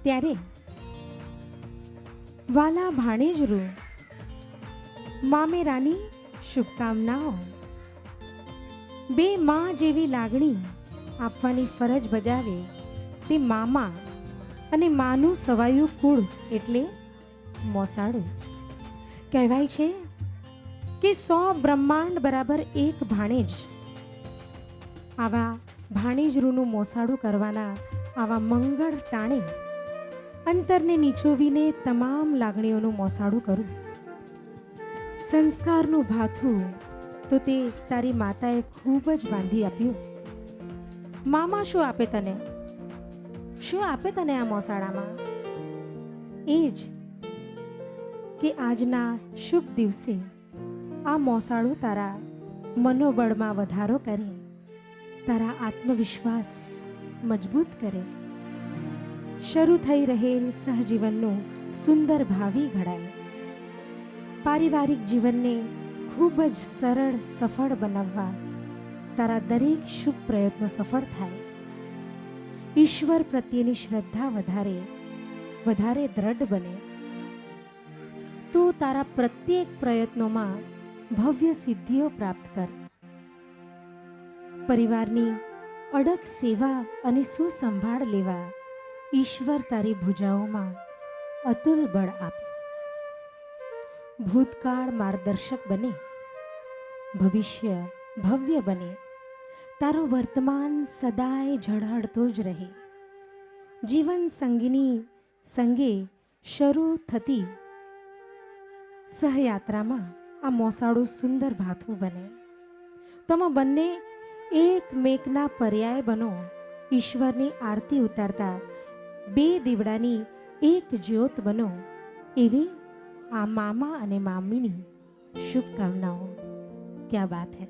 ત્યારે વાલા ભાણેજરૂ મામેરાની શુભકામનાઓ. બે માં જેવી લાગણી આપવાની ફરજ બજાવે તે મામા અને માનું સવાયું કુળ એટલે મોસાળું. કહેવાય છે કે 100 બ્રહ્માંડ બરાબર એક ભાણેજ. આવા ભાણેજરૂનું મોસાળું કરવાના આવા મંગળ ટાણે અંતરને નીચોવીને તમામ લાગણીઓનું મોસાળું કરું. સંસ્કારનું ભાથું તો તે તારી માતાએ ખૂબ જ બાંધી આપ્યું. મામા શું આપે તને? શું આપે તને આ મોસાળામાં? એ જ કે આજના શુભ દિવસે આ મોસાળું તારા મનોબળમાં વધારો કરે, તારા આત્મવિશ્વાસ મજબૂત કરે, શરૂ થઈ રહેલ સહજીવનનું સુંદર ભાવિ ઘડાય, પારિવારિક જીવનને ખૂબ જ સરળ સફળ બનાવવા તારા દરેક શુભ પ્રયત્નો સફળ થાય. ઈશ્વર પ્રત્યેની શ્રદ્ધા વધારે દ્રઢ બને. તું તારા પ્રત્યેક પ્રયત્નોમાં ભવ્ય સિદ્ધિઓ પ્રાપ્ત કર. પરિવારની અડગ સેવા અને સુસંભાળ લેવા ઈશ્વર તારી ભુજાઓમાં અતુલ બળ આપે. ભૂતકાળ માર્ગદર્શક બને, ભવિષ્ય ભવ્ય બને, તારો વર્તમાન સદાય ઝળહળતો જ રહે. જીવન સંગીની સંગે શરૂ થતી સહયાત્રામાં આ મોસાળું સુંદર ભાથું બને. તમે બંને એકમેકના પર્યાય બનો. ઈશ્વરની આરતી ઉતારતા બે દીવડાની એક જ્યોત બનો. એવી આ મામા અને મામીની શુભકામનાઓ. ક્યા બાત હૈ.